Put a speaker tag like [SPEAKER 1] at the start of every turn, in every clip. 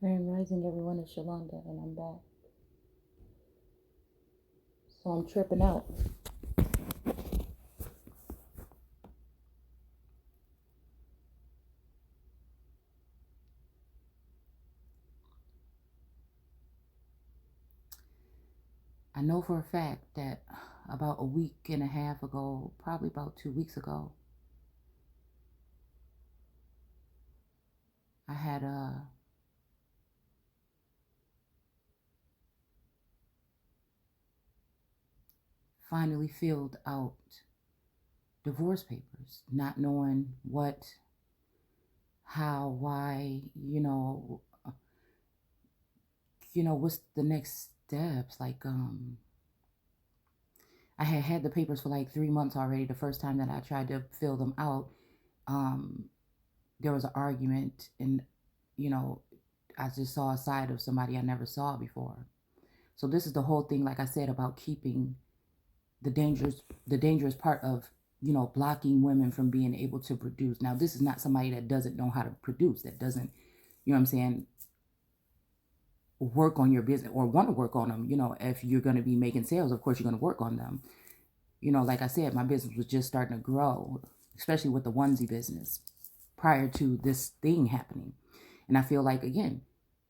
[SPEAKER 1] Grand Rising, everyone. It's Shalonda, and I'm back. So I'm tripping out. I know for a fact that about a week and a half ago, probably about 2 weeks ago, I had finally filled out divorce papers, not knowing what, how, why, what's the next steps. Like, I had had the papers for like 3 months already. The first time that I tried to fill them out, um, there was an argument, and you know, I just saw a side of somebody I never saw before. So this is the whole thing, like I said, about keeping the dangerous part of blocking women from being able to produce. Now, this is not somebody that doesn't know how to produce, that doesn't, you know what I'm saying, work on your business or want to work on them. If you're going to be making sales, of course you're going to work on them. Like I said, my business was just starting to grow, especially with the onesie business prior to this thing happening. And I feel like, again,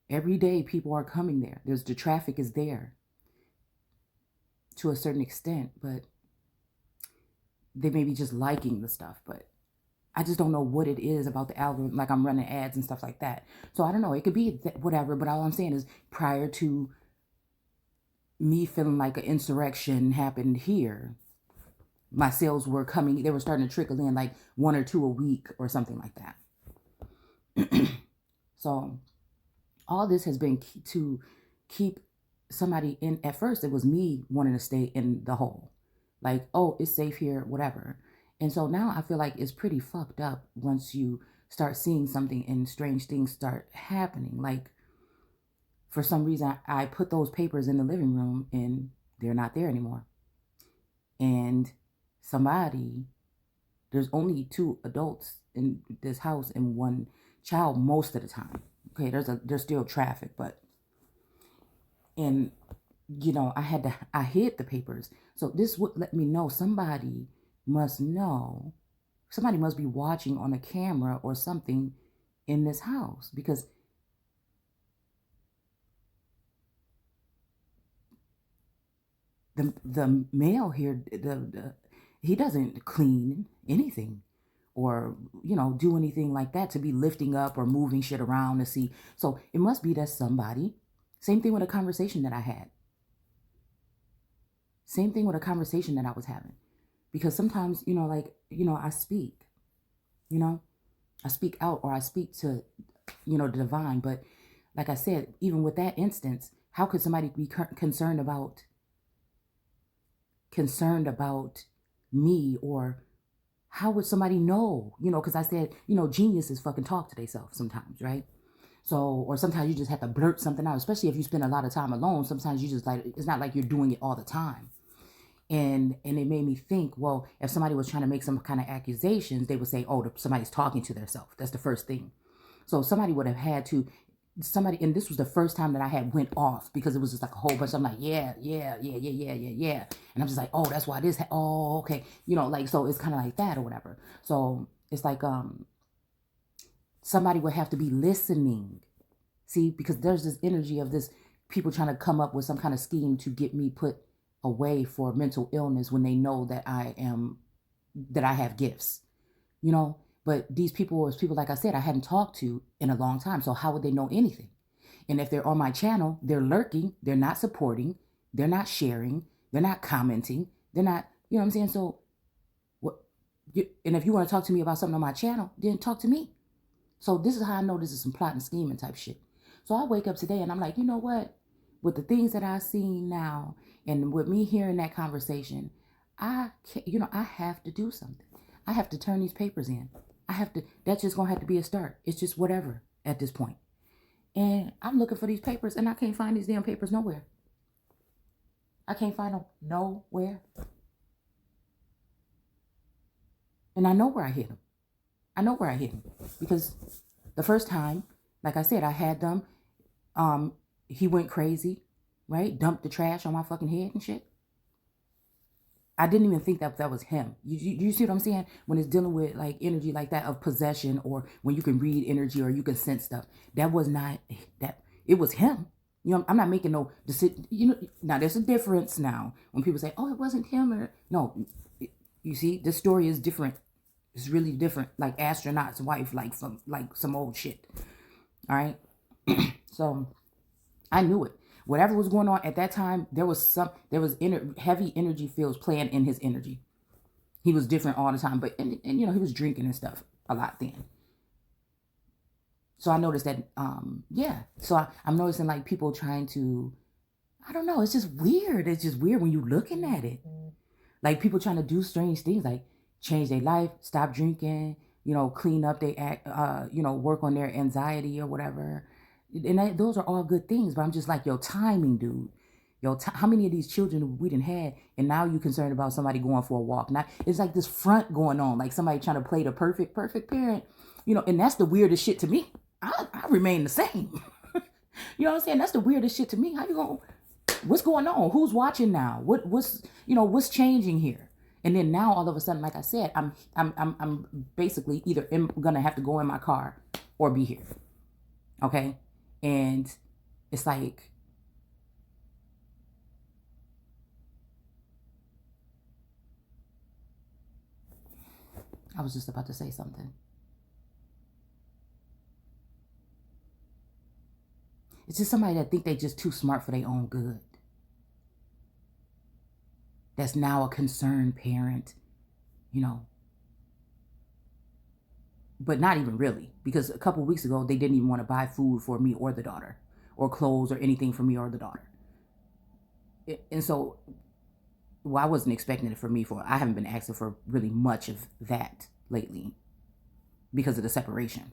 [SPEAKER 1] every day people are coming there. The traffic is there to a certain extent, but they may be just liking the stuff. But I just don't know what it is about the algorithm. Like, I'm running ads and stuff like that. So I don't know. It could be whatever. But all I'm saying is, prior to me feeling like an insurrection happened here, my sales were coming. They were starting to trickle in, like one or two a week or something like that. So all this has been to keep somebody in. At first, it was me wanting to stay in the hole. Like, oh, it's safe here, whatever. And so now I feel like it's pretty fucked up once you start seeing something and strange things start happening. Like, for some reason, I put those papers in the living room and they're not there anymore. And there's only two adults in this house and one child most of the time. Okay, there's still traffic, but and I hid the papers. So this would let me know somebody must know. Somebody must be watching on a camera or something in this house, because the male here, he doesn't clean anything or do anything like that to be lifting up or moving shit around to see. So it must be that somebody. Same thing with a conversation that I had. Same thing with a conversation that I was having. Because sometimes, I speak, I speak out, or I speak to, the divine. But like I said, even with that instance, how could somebody be concerned about me? Or how would somebody know? Because I said, geniuses fucking talk to themselves sometimes, right? So, or sometimes you just have to blurt something out, especially if you spend a lot of time alone. Sometimes you just, like, it's not like you're doing it all the time. And it made me think, well, if somebody was trying to make some kind of accusations, they would say, oh, somebody's talking to themselves. That's the first thing. So somebody would have had to, and this was the first time that I had went off, because it was just like a whole bunch. I'm like, yeah. And I'm just like, oh, that's why this, oh, okay. Like, so it's kind of like that or whatever. So it's like, somebody would have to be listening. See, because there's this energy of this people trying to come up with some kind of scheme to get me put away for mental illness when they know that I have gifts, but these people was people, like I said, I hadn't talked to in a long time. So how would they know anything? And if they're on my channel, they're lurking, they're not supporting, they're not sharing, they're not commenting, they're not, you know what I'm saying? So what, and if you want to talk to me about something on my channel, then talk to me. So this is how I know this is some plot and scheming type shit. So I wake up today and I'm like, you know what? With the things that I've seen now, and with me hearing that conversation, I can't, I have to do something. I have to turn these papers in. That's just going to have to be a start. It's just whatever at this point. And I'm looking for these papers and I can't find these damn papers nowhere. I can't find them nowhere. And I know where I hid them. I know where I hid them. Because the first time, like I said, I had them. Um, he went crazy, right? Dumped the trash on my fucking head and shit. I didn't even think that was him. You see what I'm saying? When it's dealing with like energy like that of possession, or when you can read energy or you can sense stuff, that was not that. It was him. You know, I'm not making no decision. You know, now there's a difference now when people say, "Oh, it wasn't him," or no. You see, this story is different. It's really different. Like astronaut's wife, like some old shit. All right. So I knew it. Whatever was going on at that time, there was heavy energy fields playing in his energy. He was different all the time, but and you know, he was drinking and stuff a lot then. So I noticed that, yeah. So I'm noticing like people trying to, I don't know, it's just weird. It's just weird when you looking at it. Like people trying to do strange things, like change their life, stop drinking, you know, clean up their act, you know, work on their anxiety or whatever. And those are all good things, but I'm just like, yo, timing, dude. Yo, how many of these children we didn't had, and now you concerned about somebody going for a walk? Now it's like this front going on, like somebody trying to play the perfect parent, you know. And that's the weirdest shit to me. I remain the same. You know what I'm saying? That's the weirdest shit to me. How you gonna? What's going on? Who's watching now? What's changing here? And then now all of a sudden, like I said, I'm basically either gonna have to go in my car or be here. Okay, and it's like, I was just about to say something. It's just somebody that think they just too smart for their own good. That's now a concerned parent, you know. But not even really, because a couple of weeks ago they didn't even want to buy food for me or the daughter, or clothes or anything for me or the daughter. And so, well, I wasn't expecting it for me. I haven't been asking for really much of that lately because of the separation.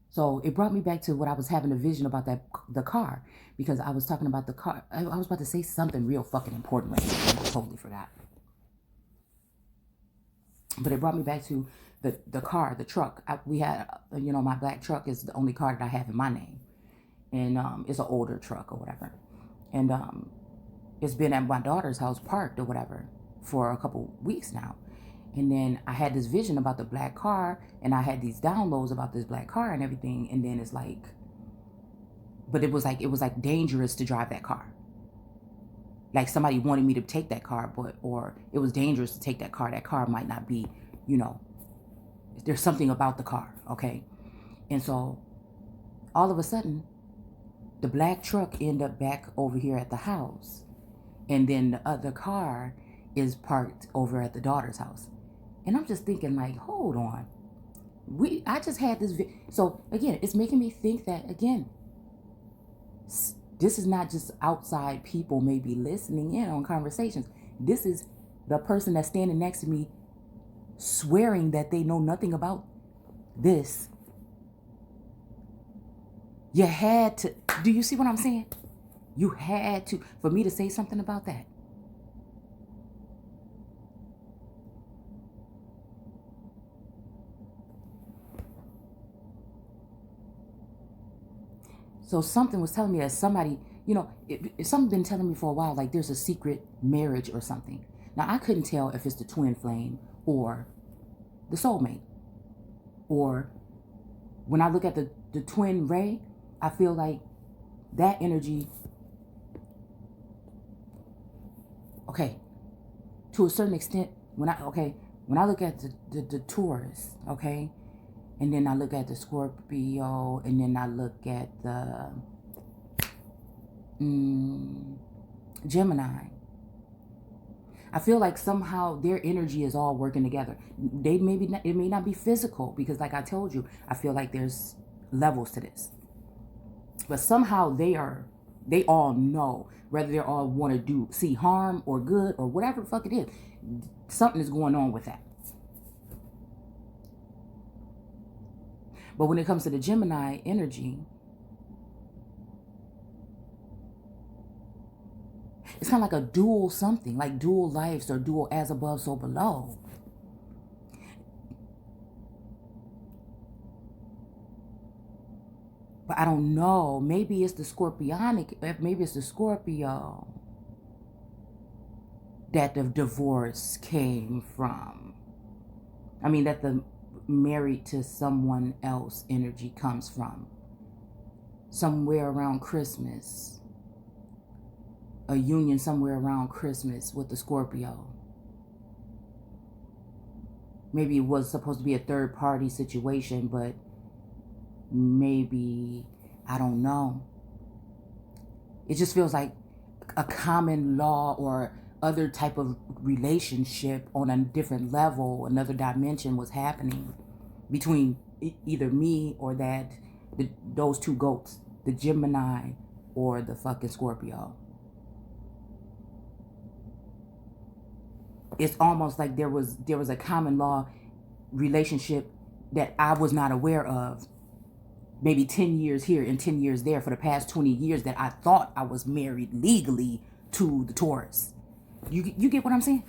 [SPEAKER 1] So it brought me back to what I was having a vision about, the car, because I was talking about the car. I was about to say something real fucking important right now. I totally forgot. But it brought me back to the car, the truck. We had, you know, my black truck is the only car that I have in my name. And it's an older truck or whatever. And it's been at my daughter's house parked or whatever for a couple weeks now. And then I had this vision about the black car, and I had these downloads about this black car and everything. And then it's like, but it was like dangerous to drive that car. Like somebody wanted me to take that car, or it was dangerous to take that car. That car might not be, you know, there's something about the car, okay? And so all of a sudden, the black truck ended up back over here at the house. And then the other car is parked over at the daughter's house. And I'm just thinking like, hold on. I just had this. So again, it's making me think that, again, this is not just outside people maybe listening in on conversations. This is the person that's standing next to me swearing that they know nothing about this. You had to. Do you see what I'm saying? You had to, for me to say something about that. So something was telling me that somebody, you know, something been telling me for a while, like there's a secret marriage or something. Now I couldn't tell if it's the twin flame or the soulmate. Or when I look at the twin ray, I feel like that energy, okay, to a certain extent, when I look at the Taurus, okay, and then I look at the Scorpio, and then I look at the Gemini, I feel like somehow their energy is all working together. It may not be physical, because like I told you, I feel like there's levels to this. But somehow they all know, whether they all want to see harm or good or whatever the fuck it is, something is going on with that. But when it comes to the Gemini energy, it's kind of like a dual something, like dual lives or dual as above, so below. But I don't know. Maybe it's the Scorpionic. Maybe it's the Scorpio that the divorce came from. I mean, that the married to someone else energy comes from. Somewhere around Christmas. A union somewhere around Christmas with the Scorpio. Maybe it was supposed to be a third party situation, but maybe, I don't know. It just feels like a common law or other type of relationship on a different level, another dimension was happening between either me or those two goats, the Gemini or the fucking Scorpio. It's almost like there was a common law relationship that I was not aware of. Maybe 10 years here and 10 years there for the past 20 years that I thought I was married legally to the Taurus. You get what I'm saying?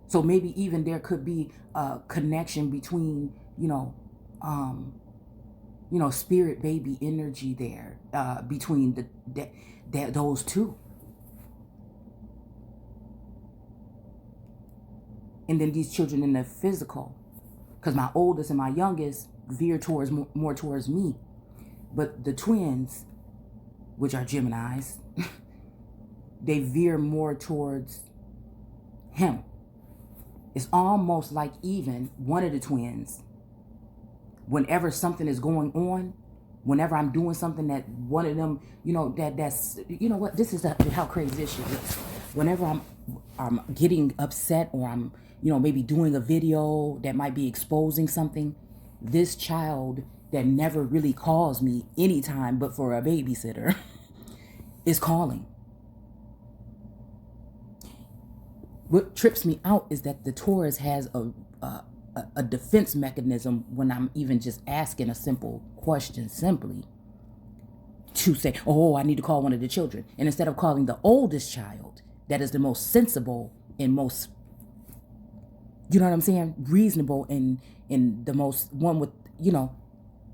[SPEAKER 1] So maybe even there could be a connection between, spirit baby energy there, between those two. And then these children in the physical, because my oldest and my youngest veer towards more towards me, but the twins, which are Geminis, they veer more towards him. It's almost like even one of the twins, whenever something is going on, whenever I'm doing something that one of them, that's, this is how crazy this shit is. Whenever I'm getting upset or I'm, maybe doing a video that might be exposing something, this child that never really calls me anytime but for a babysitter is calling. What trips me out is that the Taurus has a defense mechanism when I'm even just asking a simple question simply to say, oh, I need to call one of the children. And instead of calling the oldest child, that is the most sensible and most, you know what I'm saying, reasonable and the most one with,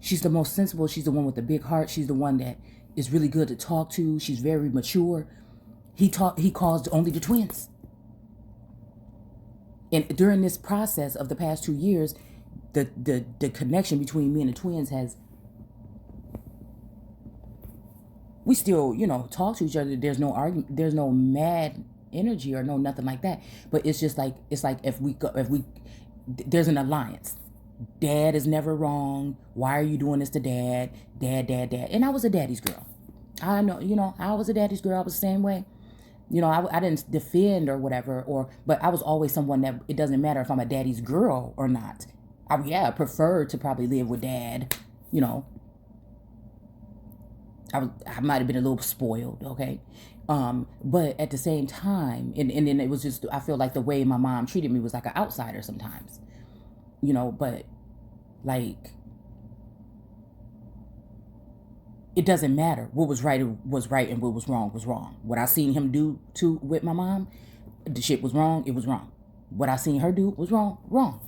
[SPEAKER 1] she's the most sensible. She's the one with the big heart. She's the one that is really good to talk to. She's very mature. He calls only the twins. And during this process of the past 2 years, the connection between me and the twins we still, talk to each other. There's no argument. There's no mad energy or no nothing like that. But it's just like, if there's an alliance. Dad is never wrong. Why are you doing this to dad? Dad. And I was a daddy's girl. I know, I was a daddy's girl. I was the same way. I didn't defend or whatever, but I was always someone that it doesn't matter if I'm a daddy's girl or not. I prefer to probably live with dad, I might have been a little spoiled, okay? But at the same time, and then it was just, I feel like the way my mom treated me was like an outsider sometimes, but like, it doesn't matter. What was right was right and what was wrong. What I seen him do with my mom, the shit was wrong, it was wrong. What I seen her do was wrong.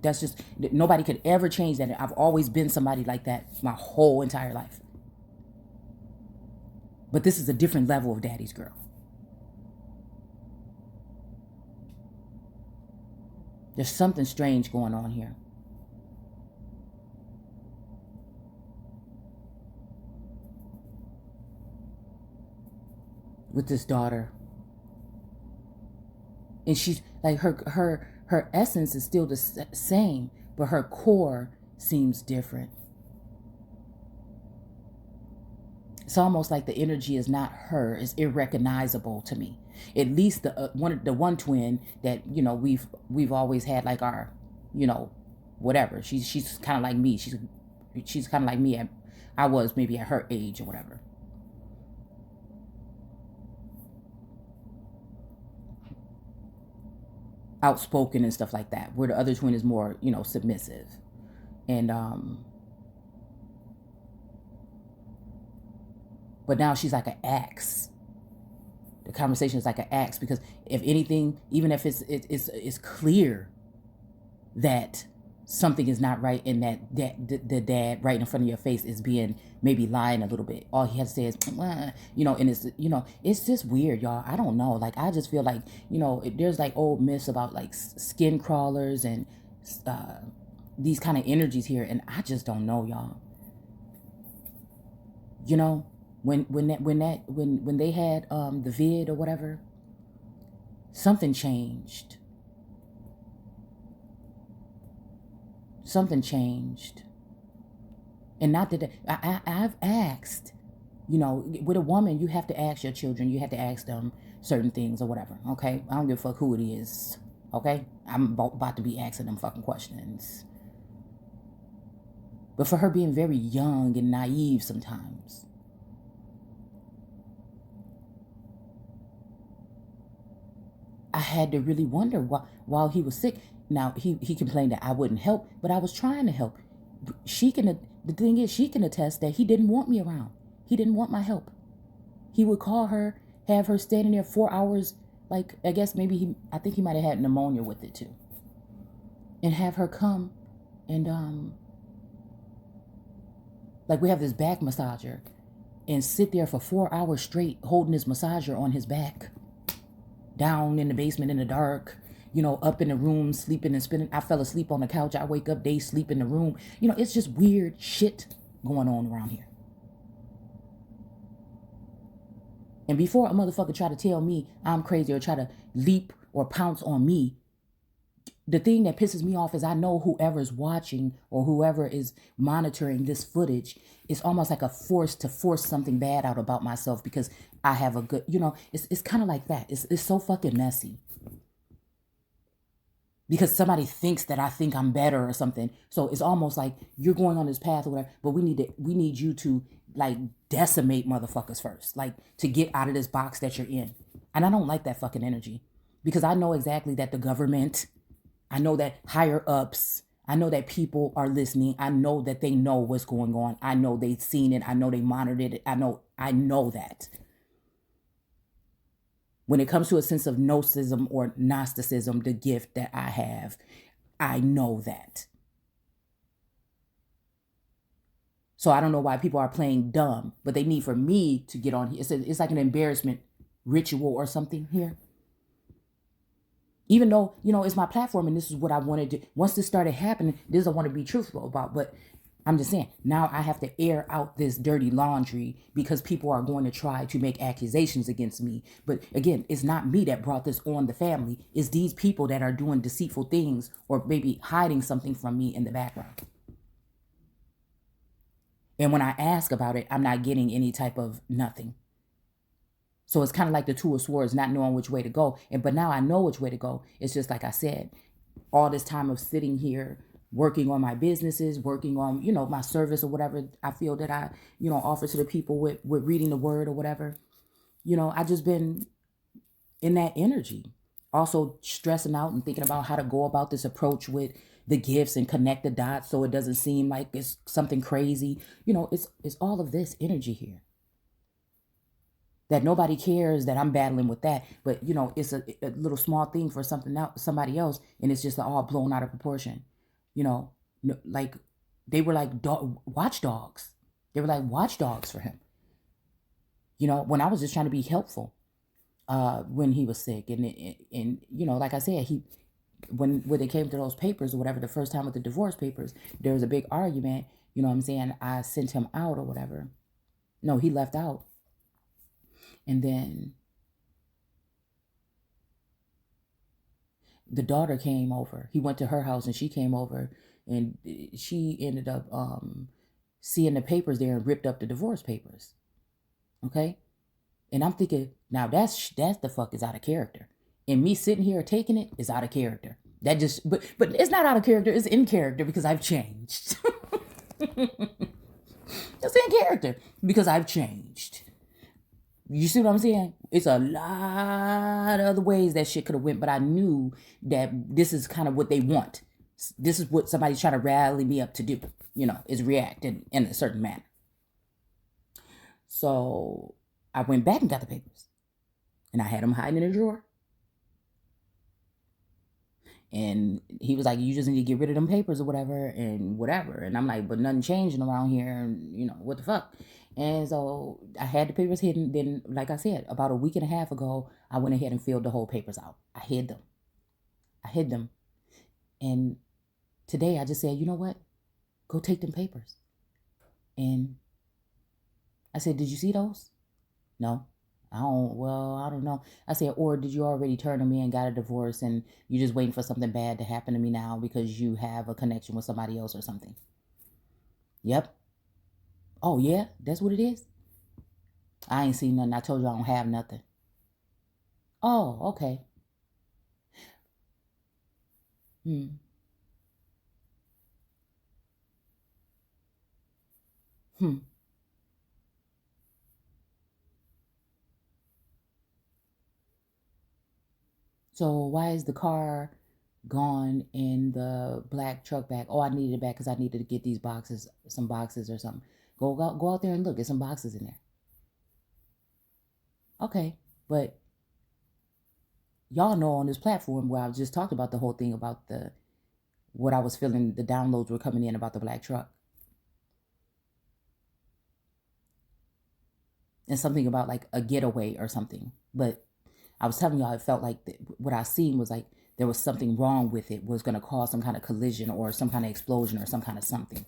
[SPEAKER 1] That's just, nobody could ever change that. I've always been somebody like that my whole entire life. But this is a different level of daddy's girl. There's something strange going on here. With this daughter. And she's like, her essence is still the same, but her core seems different. It's almost like the energy is not her. It's irrecognizable to me. At least the one twin that we've always had, like our, whatever. She's kind of like me. She's kind of like me. I was maybe at her age or whatever. Outspoken and stuff like that. Where the other twin is more, submissive, and but now she's like an axe. The conversation is like an axe because if anything, even if it's clear that something is not right, and that the dad right in front of your face is being maybe lying a little bit. All he has to say is, and it's, it's just weird, y'all. I don't know. Like, I just feel like, there's like old myths about like skin crawlers and these kind of energies here, and I just don't know, y'all. When they had the vid or whatever, something changed. Something changed. And not that I've asked, with a woman, you have to ask your children, you have to ask them certain things or whatever, okay? I don't give a fuck who it is, okay? I'm about to be asking them fucking questions. But for her being very young and naive sometimes, I had to really wonder while he was sick. Now, he complained that I wouldn't help, but I was trying to help. The thing is, she can attest that he didn't want me around. He didn't want my help. He would call her, have her standing there 4 hours, like, I guess maybe I think he might have had pneumonia with it too. And have her come and, like, we have this back massager, and sit there for 4 hours straight holding this massager on his back. Down in the basement in the dark, up in the room, sleeping and spinning. I fell asleep on the couch. I wake up, they sleep in the room. It's just weird shit going on around here. And before a motherfucker try to tell me I'm crazy or try to leap or pounce on me, the thing that pisses me off is I know whoever's watching or whoever is monitoring this footage is almost like a force to force something bad out about myself because I have a good, it's kind of like that. It's so fucking messy. Because somebody thinks that I think I'm better or something. So it's almost like you're going on this path or whatever, but we need you to like decimate motherfuckers first, like to get out of this box that you're in. And I don't like that fucking energy because I know exactly that the government, I know that higher ups, I know that people are listening. I know that they know what's going on. I know they've seen it. I know they monitored it. I know that. When it comes to a sense of gnosticism or Gnosticism, the gift that I have, I know that. So I don't know why people are playing dumb, but they need for me to get on here. It's like an embarrassment ritual or something here. Even though, it's my platform and this is what I wanted to, once this started happening, this I want to be truthful about, but I'm just saying, now I have to air out this dirty laundry because people are going to try to make accusations against me. But again, it's not me that brought this on the family. It's these people that are doing deceitful things or maybe hiding something from me in the background. And when I ask about it, I'm not getting any type of nothing. So it's kind of like the Two of Swords, not knowing which way to go. But now I know which way to go. It's just like I said, all this time of sitting here, working on my businesses, working on, my service or whatever I feel that I, offer to the people with reading the word or whatever. I just been in that energy. Also stressing out and thinking about how to go about this approach with the gifts and connect the dots so it doesn't seem like it's something crazy. It's all of this energy here. That nobody cares that I'm battling with that, but it's a little small thing for somebody else, and it's just all blown out of proportion. Like they were like watchdogs. They were like watchdogs for him. When I was just trying to be helpful, when he was sick, and like I said, when it came to those papers or whatever, the first time with the divorce papers, there was a big argument. You know what I'm saying? I sent him out or whatever. No, he left out. And then the daughter came over. He went to her house and she came over and she ended up seeing the papers there and ripped up the divorce papers. Okay? And I'm thinking, now that's the fuck is out of character. And me sitting here taking it is out of character. That just but it's not out of character, it's in character because I've changed. It's in character because I've changed. You see what I'm saying? It's a lot of other ways that shit could have went, but I knew that this is kind of what they want. This is what somebody's trying to rally me up to do, is react in a certain manner. So I went back and got the papers. And I had them hiding in a drawer. And he was like, you just need to get rid of them papers or whatever and whatever. And I'm like, but nothing changing around here. And, what the fuck? And so I had the papers hidden. Then, like I said, about a week and a half ago, I went ahead and filled the whole papers out. I hid them. And today I just said, you know what? Go take them papers. And I said, did you see those? No. I don't know. I said, or did you already turn to me and got a divorce and you're just waiting for something bad to happen to me now because you have a connection with somebody else or something? Yep. Oh, yeah? That's what it is? I ain't seen nothing. I told you I don't have nothing. Oh, okay. Hmm. Hmm. So why is the car gone in the black truck back? Oh, I needed it back because I needed to get these boxes, some boxes or something. Go out there and look. There's some boxes in there. Okay, but y'all know on this platform where I just talked about the whole thing about what I was feeling, the downloads were coming in about the black truck. And something about like a getaway or something. But I was telling y'all, it felt like what I seen was like there was something wrong with it, was going to cause some kind of collision or some kind of explosion or some kind of something.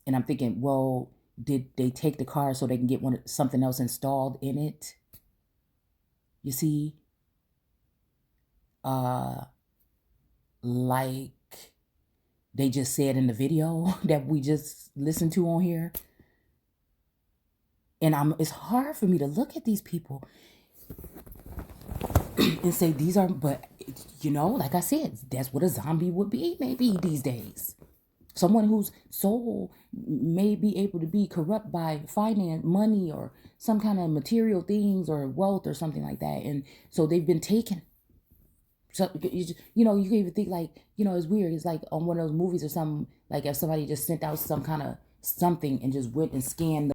[SPEAKER 1] And I'm thinking, well, did they take the car so they can get something else installed in it? You see, uh, like they just said in the video that we just listened to on here. And it's hard for me to look at these people and say these are, but like I said, that's what a zombie would be maybe these days. Someone whose soul may be able to be corrupt by finance, money, or some kind of material things or wealth or something like that. And so they've been taken. So, you can even think like, it's weird. It's like on one of those movies or something, like if somebody just sent out some kind of something and just went and scanned